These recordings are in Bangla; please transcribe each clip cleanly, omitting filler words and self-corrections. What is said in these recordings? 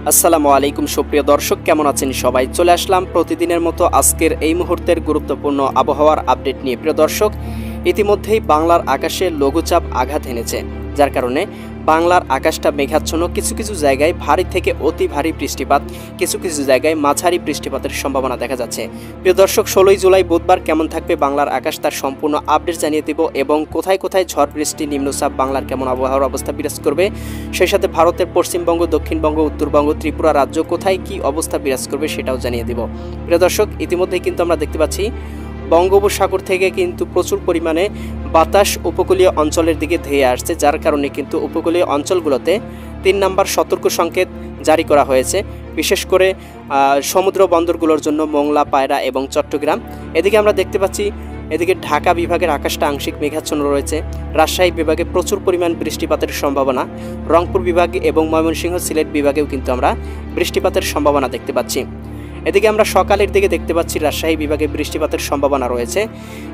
আসসালামু আলাইকুম সুপ্রিয় দর্শক, কেমন আছেন সবাই? চলে আসলাম প্রতিদিনের মতো আজকের এই মুহূর্তের গুরুত্বপূর্ণ আবহাওয়ার আপডেট নিয়ে। প্রিয় দর্শক, ইতিমধ্যেই বাংলার আকাশে লঘুচাপ আঘাত এনেছে, যার কারণে বাংলার আকাশটা মেঘাচ্ছন্ন। কিছু কিছু জায়গায় ভারী থেকে অতি ভারী বৃষ্টিপাত, কিছু কিছু জায়গায় মাঝারি বৃষ্টিপাতের সম্ভাবনা দেখা যাচ্ছে। প্রিয় দর্শক, 16 জুলাই বুধবার কেমন থাকবে বাংলার আকাশ তার সম্পূর্ণ আপডেট জানিয়ে দেব, এবং কোথায় কোথায় ঝড় বৃষ্টি, নিম্নচাপ, বাংলার কেমন আবহাওয়ার অবস্থা বিরাজ করবে, সেই সাথে ভারতের পশ্চিমবঙ্গ, দক্ষিণবঙ্গ, উত্তরবঙ্গ, ত্রিপুরা রাজ্য কোথায় কি অবস্থা বিরাজ করবে সেটাও জানিয়ে দেব। প্রিয় দর্শক, ইতিমধ্যেই কিন্তু আমরা দেখতে পাচ্ছি বঙ্গোপসাগর থেকে কিন্তু প্রচুর পরিমাণে বাতাস উপকূলীয় অঞ্চলের দিকে ধেয়ে আসছে, যার কারণে কিন্তু উপকূলীয় অঞ্চলগুলোতে 3 নম্বর সতর্ক সংকেত জারি করা হয়েছে, বিশেষ করে সমুদ্র বন্দরগুলোর জন্য মোংলা, পায়রা এবং চট্টগ্রাম। এদিকে আমরা দেখতে পাচ্ছি এদিকে ঢাকা বিভাগের আকাশটা আংশিক মেঘাচ্ছন্ন রয়েছে, রাজশাহী বিভাগে প্রচুর পরিমাণ বৃষ্টিপাতের সম্ভাবনা, রংপুর বিভাগ এবং ময়মনসিংহ, সিলেট বিভাগেও কিন্তু আমরা বৃষ্টিপাতের সম্ভাবনা দেখতে পাচ্ছি। এদিকে আমরা সকালের দিকে দেখতে পাচ্ছি রাজশাহী বিভাগে বৃষ্টিপাতের সম্ভাবনা রয়েছে।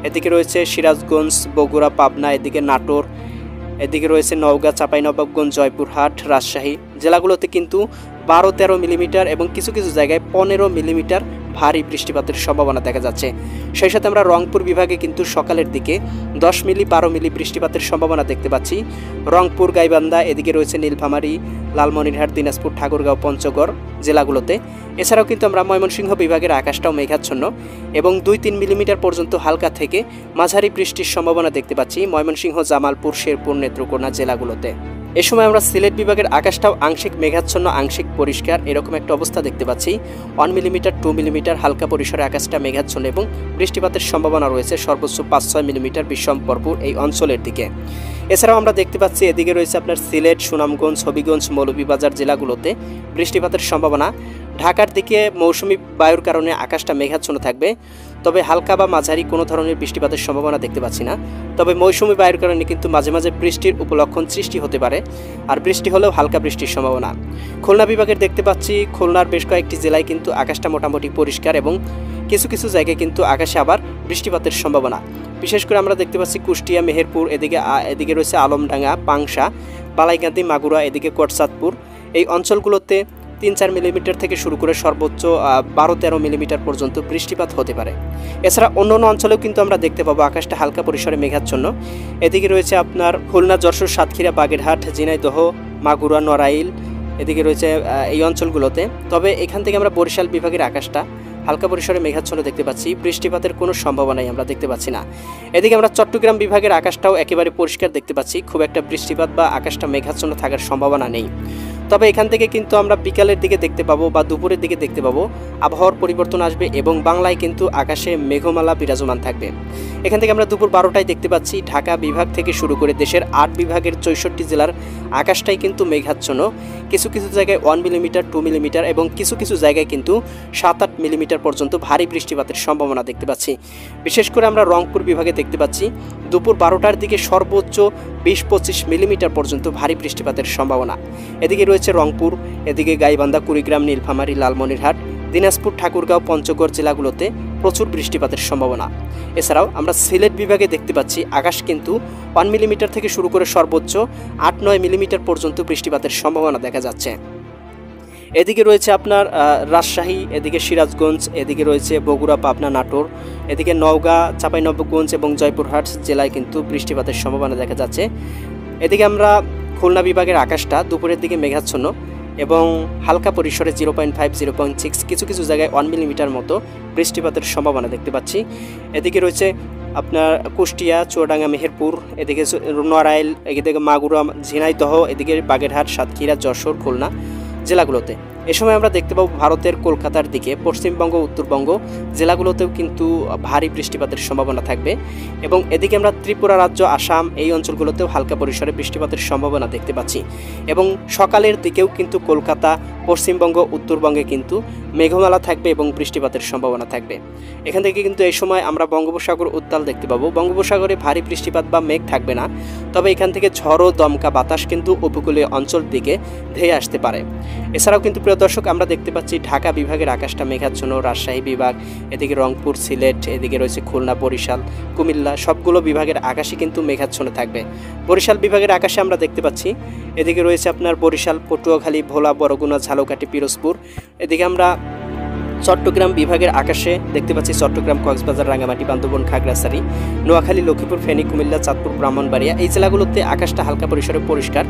এদিকে রয়েছে সিরাজগঞ্জ, বগুড়া, পাবনা, এদিকে নাটোর, এদিকে রয়েছে নওগাঁ, চাঁপাইনবাবগঞ্জ, জয়পুরহাট, রাজশাহী জেলাগুলোতে কিন্তু 12-13 মিলিমিটার এবং কিছু কিছু জায়গায় 15 মিলিমিটার ভারী বৃষ্টিপাতের সম্ভাবনা দেখা যাচ্ছে। সেই সাথে আমরা রংপুর বিভাগে কিন্তু সকালের দিকে 10 মিলি 12 মিলি বৃষ্টিপাতের সম্ভাবনা দেখতে পাচ্ছি। রংপুর, গাইবান্ধা, এদিকে রয়েছে নীলফামারী, লালমনিরহাট, দিনাজপুর, ঠাকুরগাঁও, পঞ্চগড় জেলাগুলোতে। এছাড়াও কিন্তু আমরা ময়মনসিংহ বিভাগের আকাশটাও মেঘাচ্ছন্ন এবং 2-3 মিলিমিটার পর্যন্ত হালকা থেকে মাঝারি বৃষ্টির সম্ভাবনা দেখতে পাচ্ছি ময়মনসিংহ, জামালপুর, শেরপুর, নেত্রকোনা জেলাগুলোতে। এ সময় আমরা সিলেট বিভাগের আকাশটাও আংশিক মেঘাচ্ছন্ন, আংশিক পরিষ্কার এরকম একটা অবস্থা দেখতে পাচ্ছি। 1 মিলিমিটার 2 মিলিমিটার হালকা পরিসরে আকাশটা মেঘাচ্ছন্ন এবং বৃষ্টিপাতের সম্ভাবনা রয়েছে সর্বোচ্চ 5-6 মিলিমিটার বিশ্বম্পরপুর এই অঞ্চলের দিকে। এছাড়াও আমরা দেখতে পাচ্ছি এদিকে রয়েছে আপনার সিলেট, সুনামগঞ্জ, হবিগঞ্জ, মৌলভীবাজার জেলাগুলোতে বৃষ্টিপাতের সম্ভাবনা। ঢাকার দিকে মৌসুমি বায়ুর কারণে আকাশটা মেঘাচ্ছন্ন থাকবে, তবে হালকা বা মাঝারি কোনো ধরনের বৃষ্টিপাতের সম্ভাবনা দেখতে পাচ্ছি না। তবে মৌসুমি বায়ুর কারণে কিন্তু মাঝে মাঝে বৃষ্টির উপলক্ষণ সৃষ্টি হতে পারে, আর বৃষ্টি হলেও হালকা বৃষ্টির সম্ভাবনা। খুলনা বিভাগের দেখতে পাচ্ছি খুলনার বেশ কয়েকটি জেলায় কিন্তু আকাশটা মোটামুটি পরিষ্কার এবং কিছু কিছু জায়গায় কিন্তু আকাশে আবার বৃষ্টিপাতের সম্ভাবনা। বিশেষ করে আমরা দেখতে পাচ্ছি কুষ্টিয়া, মেহেরপুর, এদিকে রয়েছে আলমডাঙ্গা, পাংশা, বালাইগান্দি, মাগুরা, এদিকে কোটচাঁদপুর এই অঞ্চলগুলোতে 3-4 মিলিমিটার থেকে শুরু করে সর্বোচ্চ 12-13 মিলিমিটার পর্যন্ত বৃষ্টিপাত হতে পারে। এছাড়া অন্য অন্য অঞ্চলেও কিন্তু আমরা দেখতে পাবো আকাশটা হালকা পরিসরে মেঘাচ্ছন্ন। এদিকে রয়েছে আপনার খুলনা, যশোর, সাতক্ষীরা, বাগেরহাট, ঝিনাইদহ, মাগুরা, নড়াইল, এদিকে রয়েছে এই অঞ্চলগুলোতে। তবে এখান থেকে আমরা বরিশাল বিভাগের আকাশটা হালকা পরিসরে মেঘাচ্ছন্ন দেখতে পাচ্ছি, বৃষ্টিপাতের কোনো সম্ভাবনাই আমরা দেখতে পাচ্ছি না। এদিকে আমরা চট্টগ্রাম বিভাগের আকাশটাও একেবারে পরিষ্কার দেখতে পাচ্ছি, খুব একটা বৃষ্টিপাত বা আকাশটা মেঘাচ্ছন্ন থাকার সম্ভাবনা নেই। তবে এখান থেকে কিন্তু আমরা বিকালের দিকে দেখতে পাবো বা দুপুরের দিকে দেখতে পাবো আবহাওয়ার পরিবর্তন আসবে এবং বাংলায় কিন্তু আকাশে মেঘমালা বিরাজমান থাকবে। এখান থেকে আমরা দুপুর 12টায় দেখতে পাচ্ছি ঢাকা বিভাগ থেকে শুরু করে দেশের 8 বিভাগের 64 জেলার আকাশটাই কিন্তু মেঘাচ্ছন্ন। কিছু কিছু জায়গায় 1 মিলিমিটার 2 মিলিমিটার এবং কিছু কিছু জায়গায় কিন্তু 7-8 মিলিমিটার পর্যন্ত ভারী বৃষ্টিপাতের সম্ভাবনা দেখতে পাচ্ছি। বিশেষ করে আমরা রংপুর বিভাগে দেখতে পাচ্ছি দুপুর 12টার দিকে সর্বোচ্চ 20-25 মিলিমিটার পর্যন্ত ভারী বৃষ্টিপাতের সম্ভাবনা। এদিকে রয়েছে রংপুর, এদিকে গাইবান্ধা, কুড়িগ্রাম, নীলফামারী, লালমনিরহাট, দিনাজপুর, ঠাকুরগাঁও, পঞ্চগড় জেলাগুলোতে প্রচুর বৃষ্টিপাতের সম্ভাবনা। এছাড়াও আমরা সিলেট বিভাগে দেখতে পাচ্ছি আকাশ কিন্তু 1 মিলিমিটার থেকে শুরু করে সর্বোচ্চ 8-9 মিলিমিটার পর্যন্ত বৃষ্টিপাতের সম্ভাবনা দেখা যাচ্ছে। এদিকে রয়েছে আপনার রাজশাহী, এদিকে সিরাজগঞ্জ, এদিকে রয়েছে বগুড়া, পাবনা, নাটোর, এদিকে নওগাঁ, চাঁপাইনবাবগঞ্জ এবং জয়পুরহাট জেলায় কিন্তু বৃষ্টিপাতের সম্ভাবনা দেখা যাচ্ছে। এদিকে আমরা খুলনা বিভাগের আকাশটা দুপুরের দিকে মেঘাচ্ছন্ন এবং হালকা পরিসরে 0.5, 0.6 কিছু কিছু জায়গায় 1 মিলিমিটার মতো বৃষ্টিপাতের সম্ভাবনা দেখতে পাচ্ছি। এদিকে রয়েছে আপনার কুষ্টিয়া, চুয়াডাঙ্গা, মেহেরপুর, এদিকে নড়াইল, এদিকে মাগুরা, ঝিনাইদহ, এদিকে বাগেরহাট, সাতক্ষীরা, যশোর, খুলনা জেলাগুলোতে। এ সময় আমরা দেখতে পাবো ভারতের কলকাতার দিকে পশ্চিমবঙ্গ, উত্তরবঙ্গ জেলাগুলোতেও কিন্তু ভারী বৃষ্টিপাতের সম্ভাবনা থাকবে এবং এদিকে আমরা ত্রিপুরা রাজ্য, আসাম এই অঞ্চলগুলোতেও হালকা পরিসরে বৃষ্টিপাতের সম্ভাবনা দেখতে পাচ্ছি এবং সকালের দিকেও কিন্তু কলকাতা, পশ্চিমবঙ্গ, উত্তরবঙ্গে কিন্তু মেঘমালা থাকবে এবং বৃষ্টিপাতের সম্ভাবনা থাকবে। এখান থেকে কিন্তু এই সময় আমরা বঙ্গোপসাগর উত্তাল দেখতে পাবো। বঙ্গোপসাগরে ভারী বৃষ্টিপাত বা মেঘ থাকবে না, তবে এখান থেকে ঝড়ো দমকা বাতাস কিন্তু উপকূলীয় অঞ্চল দিকে ধেয়ে আসতে পারে। এছাড়াও কিন্তু প্রিয় প্রিয় দর্শক, আমরা দেখতে পাচ্ছি ঢাকা বিভাগের আকাশটা মেঘাচ্ছন্ন, রাজশাহী বিভাগ, এদিকে রংপুর, সিলেট, এদিকে রয়েছে খুলনা, বরিশাল, কুমিল্লা, সবগুলো বিভাগের আকাশই কিন্তু মেঘাচ্ছন্ন থাকবে। বরিশাল বিভাগের আকাশে আমরা দেখতে পাচ্ছি এদিকে রয়েছে আপনার বরিশাল, পটুয়াখালী, ভোলা, বরগুনা, ঝালকাঠি, পিরোজপুর। এদিকে আমরা চট্টগ্রাম বিভাগের আকাশে দেখতে পাচ্ছি চট্টগ্রাম, কক্সবাজার, রাঙ্গামাটি, বান্দরবান, খাগড়াছড়ি, নোয়াখালী, লক্ষ্মীপুর, ফেনী, কুমিল্লা, চাঁদপুর, ব্রাহ্মণবাড়িয়া, এই জেলাগুলোতে আকাশটা হালকা পরিসরে পরিষ্কার,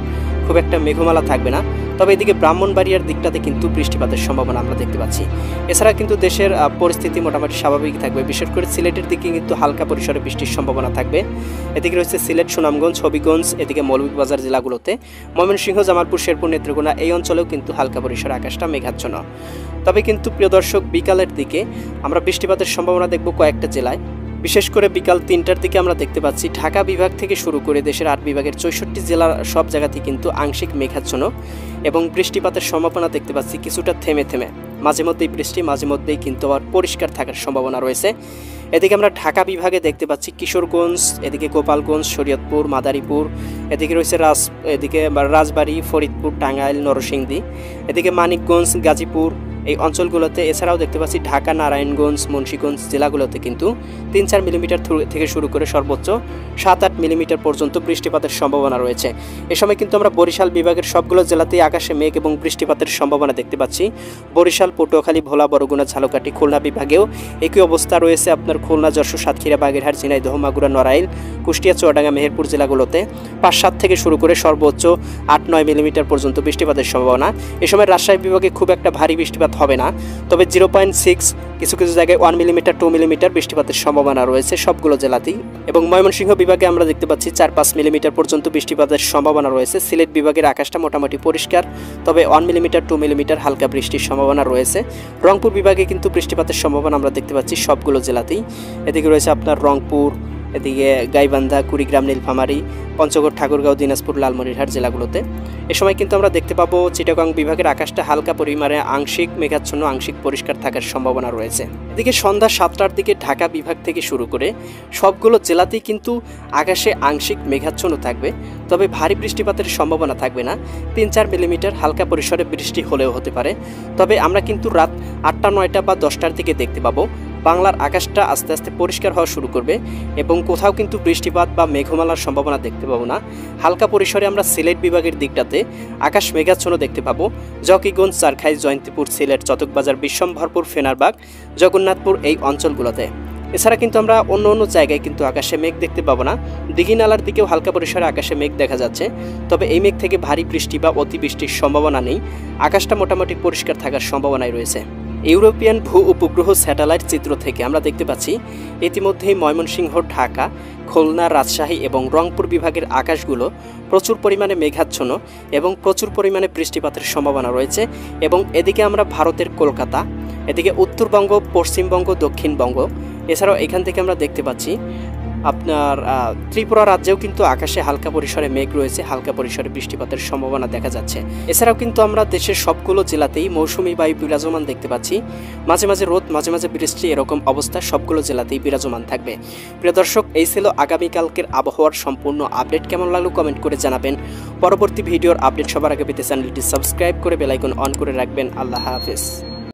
খুব একটা মেঘমালা থাকবে না। তবে এদিকে ব্রাহ্মণবাড়িয়ার দিকটাতে কিন্তু বৃষ্টিপাতের সম্ভাবনা আমরা দেখতে পাচ্ছি। এছাড়া কিন্তু দেশের পরিস্থিতি মোটামুটি স্বাভাবিক থাকবে। বিশেষ করে সিলেটের দিকে কিন্তু হালকা পরিসরে বৃষ্টির সম্ভাবনা থাকবে। এদিকে রয়েছে সিলেট, সুনামগঞ্জ, হবিগঞ্জ, এদিকে মৌলভীবাজার জেলাগুলোতে, ময়মনসিংহ, জামালপুর, শেরপুর, নেত্রকোনা, এই অঞ্চলেও কিন্তু হালকা পরিসরে আকাশটা মেঘাচ্ছন্ন। তবে কিন্তু প্রিয় দর্শক, বিকালের দিকে আমরা বৃষ্টিপাতের সম্ভাবনা দেখব কয়েকটা জেলায়। বিশেষ করে বিকাল 3টার দিকে আমরা দেখতে পাচ্ছি ঢাকা বিভাগ থেকে শুরু করে দেশের 8 বিভাগের 64 জেলার সব জায়গাতেই কিন্তু আংশিক মেঘাচ্ছন্ন এবং বৃষ্টিপাতের সম্ভাবনা দেখতে পাচ্ছি কিছুটা থেমে থেমে, মাঝে মধ্যেই বৃষ্টি, মাঝে মধ্যেই কিন্তু আবার পরিষ্কার থাকার সম্ভাবনা রয়েছে। এদিকে আমরা ঢাকা বিভাগে দেখতে পাচ্ছি কিশোরগঞ্জ, এদিকে গোপালগঞ্জ, শরীয়তপুর, মাদারীপুর, এদিকে রয়েছে এদিকে রাজবাড়ী, ফরিদপুর, টাঙ্গাইল, নরসিংদী, এদিকে মানিকগঞ্জ, গাজীপুর, এই অঞ্চলগুলোতে। এছাড়াও দেখতে পাচ্ছি ঢাকা, নারায়ণগঞ্জ, মুন্সিগঞ্জ জেলাগুলোতে কিন্তু 3-4 মিলিমিটার থেকে শুরু করে সর্বোচ্চ 7-8 মিলিমিটার পর্যন্ত বৃষ্টিপাতের সম্ভাবনা রয়েছে। এ সময় কিন্তু আমরা বরিশাল বিভাগের সবগুলো জেলাতেই আকাশে মেঘ এবং বৃষ্টিপাতের সম্ভাবনা দেখতে পাচ্ছি। বরিশাল, পটুয়াখালী, ভোলা, বরগুনা, ঝালকাঠি, খুলনা বিভাগেও একই অবস্থা রয়েছে। আপনার খুলনা, যশোর, সাতক্ষীরা, বাগেরহাট, ঝিনাইদহ, মাগুরা, নড়াইল, কুষ্টিয়া, চুয়াডাঙ্গা, মেহেরপুর জেলাগুলোতে 5-7 থেকে শুরু করে সর্বোচ্চ 8-9 মিলিমিটার পর্যন্ত বৃষ্টিপাতের সম্ভাবনা। এ সময় রাজশাহী বিভাগে খুব একটা ভারী বৃষ্টিপাত হবে না, তবে 0.6, কিছু কিছু জায়গায় 1 মিলিমিটার, 2 মিলিমিটার বৃষ্টিপাতের সম্ভাবনা রয়েছে সবগুলো জেলাতেই। এবং ময়মনসিংহ বিভাগে আমরা দেখতে পাচ্ছি 4-5 মিলিমিটার পর্যন্ত বৃষ্টিপাতের সম্ভাবনা রয়েছে। সিলেট বিভাগের আকাশটা মোটামুটি পরিষ্কার, তবে 1 মিলিমিটার, 2 মিলিমিটার হালকা বৃষ্টির সম্ভাবনা রয়েছে। রংপুর বিভাগে কিন্তু বৃষ্টিপাতের সম্ভাবনা আমরা দেখতে পাচ্ছি সবগুলো জেলাতেই। এদিকে রয়েছে আপনার রংপুর, এদিকে গাইবান্ধা, কুড়িগ্রাম, নীলফামারী, পঞ্চগড়, ঠাকুরগাঁও, দিনাজপুর, লালমনিরহাট জেলাগুলোতে। এ সময় কিন্তু আমরা দেখতে পাবো চিটাগং বিভাগের আকাশটা হালকা পরিমাণে আংশিক মেঘাচ্ছন্ন, আংশিক পরিষ্কার থাকার সম্ভাবনা রয়েছে। এদিকে সন্ধ্যা 7টার দিকে ঢাকা বিভাগ থেকে শুরু করে সবগুলো জেলাতেই কিন্তু আকাশে আংশিক মেঘাচ্ছন্ন থাকবে, তবে ভারী বৃষ্টিপাতের সম্ভাবনা থাকবে না। 3-4 মিলিমিটার হালকা পরিসরে বৃষ্টি হলেও হতে পারে। তবে আমরা কিন্তু রাত 8টা, 9টা বা 10টার দিকে দেখতে পাবো বাংলার আকাশটা আস্তে আস্তে পরিষ্কার হওয়া শুরু করবে এবং কোথাও কিন্তু বৃষ্টিপাত বা মেঘমালার সম্ভাবনা দেখতে পাবো না। হালকা পরিসরে আমরা সিলেট বিভাগের দিকটাতে আকাশ মেঘাচ্ছন্ন দেখতে পাবো। জকিগঞ্জ, চারখাই, জয়ন্তীপুর, সিলেট, চটকবাজার, বিশ্বম্ভরপুর, ফেনারবাগ, জগন্নাথপুর, এই অঞ্চলগুলোতে। এছাড়া কিন্তু আমরা অন্য অন্য জায়গায় কিন্তু আকাশে মেঘ দেখতে পাবো না। দিঘিনালার দিকেও হালকা পরিসরে আকাশে মেঘ দেখা যাচ্ছে, তবে এই মেঘ থেকে ভারী বৃষ্টি বা অতিবৃষ্টির সম্ভাবনা নেই। আকাশটা মোটামুটি পরিষ্কার থাকার সম্ভাবনাই রয়েছে। ইউরোপিয়ান ভূ উপগ্রহ স্যাটেলাইট চিত্র থেকে আমরা দেখতে পাচ্ছি ইতিমধ্যেই ময়মনসিংহ, ঢাকা, খুলনা, রাজশাহী এবং রংপুর বিভাগের আকাশগুলো প্রচুর পরিমাণে মেঘাচ্ছন্ন এবং প্রচুর পরিমাণে বৃষ্টিপাতের সম্ভাবনা রয়েছে। এবং এদিকে আমরা ভারতের কলকাতা, এদিকে উত্তরবঙ্গ, পশ্চিমবঙ্গ, দক্ষিণবঙ্গ, এছাড়াও এখান থেকে আমরা দেখতে পাচ্ছি আপনার ত্রিপুরা রাজ্যেও কিন্তু আকাশে হালকা পরিসরে মেঘ রয়েছে, হালকা পরিসরে বৃষ্টিপাতের সম্ভাবনা দেখা যাচ্ছে। এছাড়াও কিন্তু আমরা দেশের সবগুলো জেলাতেই মৌসুমি বায়ু বিরাজমান দেখতে পাচ্ছি। মাঝে মাঝে রোদ, মাঝে মাঝে বৃষ্টি, এরকম অবস্থা সবগুলো জেলাতেই বিরাজমান থাকবে। প্রিয় দর্শক, এই ছিল আগামীকালকের আবহাওয়ার সম্পূর্ণ আপডেট। কেমন লাগলো কমেন্ট করে জানাবেন। পরবর্তী ভিডিওর আপডেট সবার আগে পেতে চ্যানেলটি সাবস্ক্রাইব করে বেল আইকন অন করে রাখবেন। আল্লাহ হাফেজ।